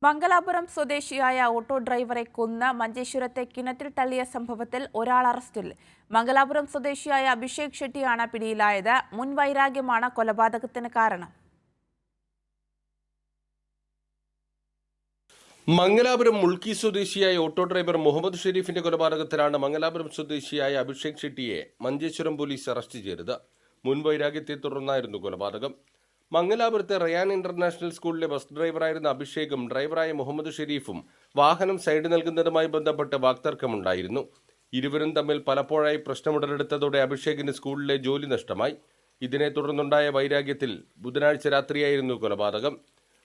മംഗലാപുരം സ്വദേശിയായ ഓട്ടോ ഡ്രൈവറെ കൊന്ന് മഞ്ചേശ്വരത്തെ കിണറ്റിൽ തള്ളിയ സംഭവത്തിൽ ഒരാൾ അറസ്റ്റിൽ. മംഗലാപുരം സ്വദേശിയായ അഭിഷേക് ഷെട്ടിയാണ് പിടിയിലായത്. മുൻവൈരാഗ്യമാണ് കൊലപാതകത്തിന് കാരണം. മംഗലാപുരം മുൾക്കി സ്വദേശിയായ ഓട്ടോ ഡ്രൈവർ മുഹമ്മദ് ഷെരീഫിന്റെ കൊലപാതകത്തിലാണ് മംഗലാപുരം സ്വദേശിയായ അഭിഷേക് ഷെട്ടിയെ മഞ്ചേശ്വരം പോലീസ് അറസ്റ്റ് ചെയ്തത്. മുൻവൈരാഗ്യത്തെ തുടർന്നായിരുന്നു കൊലപാതകം. മംഗലാപുരത്തെ റയാൻ ഇന്റർനാഷണൽ സ്കൂളിലെ ബസ് ഡ്രൈവറായിരുന്ന അഭിഷേകും ഡ്രൈവറായ മുഹമ്മദ് ഷെരീഫും വാഹനം സൈഡ് നൽകുന്നതുമായി ബന്ധപ്പെട്ട് വാക്തർക്കമുണ്ടായിരുന്നു. ഇരുവരും തമ്മിൽ പലപ്പോഴായി പ്രശ്നമുടലെടുത്തതോടെ അഭിഷേകിന് സ്കൂളിലെ ജോലി നഷ്ടമായി. ഇതിനെ തുടർന്നുണ്ടായ വൈരാഗ്യത്തിൽ ബുധനാഴ്ച രാത്രിയായിരുന്നു കൊലപാതകം.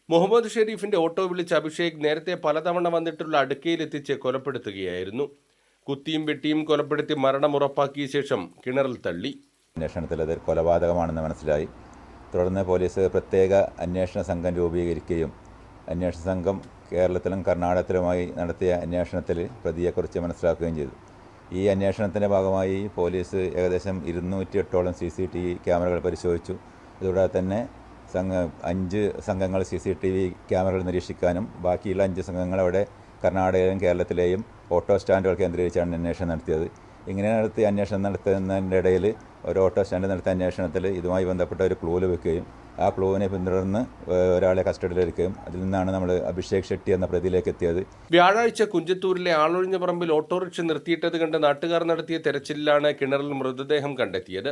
മുഹമ്മദ് ഷെരീഫിന്റെ ഓട്ടോ വിളിച്ച് അഭിഷേക് നേരത്തെ പലതവണ വന്നിട്ടുള്ള അടുക്കയിലെത്തിച്ച് കൊലപ്പെടുത്തുകയായിരുന്നു. കുത്തിയും വെട്ടിയും കൊലപ്പെടുത്തി മരണം ഉറപ്പാക്കിയ ശേഷം കിണറിൽ തള്ളി. അന്വേഷണത്തിൽ അത് കൊലപാതകമാണെന്ന് മനസ്സിലായി. തുടർന്ന് പോലീസ് പ്രത്യേക അന്വേഷണ സംഘം രൂപീകരിക്കുകയും അന്വേഷണ സംഘം കേരളത്തിലും കർണാടകത്തിലുമായി നടത്തിയ അന്വേഷണത്തിൽ പ്രതിയെക്കുറിച്ച് മനസ്സിലാക്കുകയും ചെയ്തു. ഈ അന്വേഷണത്തിൻ്റെ ഭാഗമായി പോലീസ് ഏകദേശം 208ഓളം CCTV ക്യാമറകൾ പരിശോധിച്ചു. അതുകൂടാതെ തന്നെ 5 സംഘങ്ങൾ CCTV ക്യാമറകൾ നിരീക്ഷിക്കാനും ബാക്കിയുള്ള 5 സംഘങ്ങൾ അവിടെ കർണാടകയിലെയും കേരളത്തിലെയും ഓട്ടോ സ്റ്റാൻഡുകൾ കേന്ദ്രീകരിച്ചാണ് അന്വേഷണം നടത്തിയത്. ഇങ്ങനെ നടത്തിയ അന്വേഷണം നടത്തുന്നതിൻ്റെ ഇടയിൽ ഒരു ഓട്ടോ സ്റ്റാൻഡ് നടത്തിയ അന്വേഷണത്തിൽ ഇതുമായി ബന്ധപ്പെട്ട ഒരു ക്ലൂ ലഭിക്കുകയും ആ ക്ലൂവിനെ പിന്തുടർന്ന് ഒരാളെ കസ്റ്റഡിയിലെടുക്കുകയും അതിൽ നിന്നാണ് നമ്മൾ അഭിഷേക് ഷെട്ടി എന്ന പ്രതിയിലേക്ക് എത്തിയത്. വ്യാഴാഴ്ച കുഞ്ചത്തൂരിലെ ആളൊഴിഞ്ഞ പറമ്പിൽ ഓട്ടോറിക്ഷ നിർത്തിയിട്ടത് കണ്ട് നാട്ടുകാർ നടത്തിയ തെരച്ചിലിലാണ് കിണറിൽ മൃതദേഹം കണ്ടെത്തിയത്.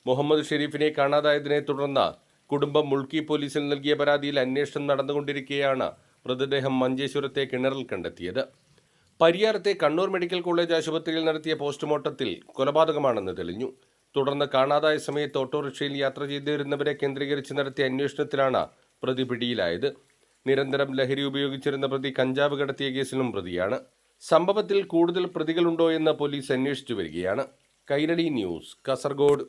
മുഹമ്മദ് ഷെരീഫിനെ കാണാതായതിനെ തുടർന്ന് കുടുംബം മുൾക്കി പോലീസിൽ നൽകിയ പരാതിയിൽ അന്വേഷണം നടന്നുകൊണ്ടിരിക്കെയാണ് മൃതദേഹം മഞ്ചേശ്വരത്തെ കിണറിൽ കണ്ടെത്തിയത്. പരിയാരത്തെ കണ്ണൂർ മെഡിക്കൽ കോളേജ് ആശുപത്രിയിൽ നടത്തിയ പോസ്റ്റ്മോർട്ടത്തിൽ കൊലപാതകമാണെന്ന് തെളിഞ്ഞു. തുടർന്ന് കാണാതായ സമയത്ത് ഓട്ടോറിക്ഷയിൽ യാത്ര ചെയ്തിരുന്നവരെ കേന്ദ്രീകരിച്ച് നടത്തിയ അന്വേഷണത്തിലാണ് പ്രതി പിടിയിലായത്. നിരന്തരം ലഹരി ഉപയോഗിച്ചിരുന്ന പ്രതി കഞ്ചാവ് കടത്തിയ കേസിലും പ്രതിയാണ്. സംഭവത്തിൽ കൂടുതൽ പ്രതികളുണ്ടോ എന്ന് പോലീസ് അന്വേഷിച്ചു വരികയാണ്. കൈരളി ന്യൂസ്, കാസർഗോഡ്.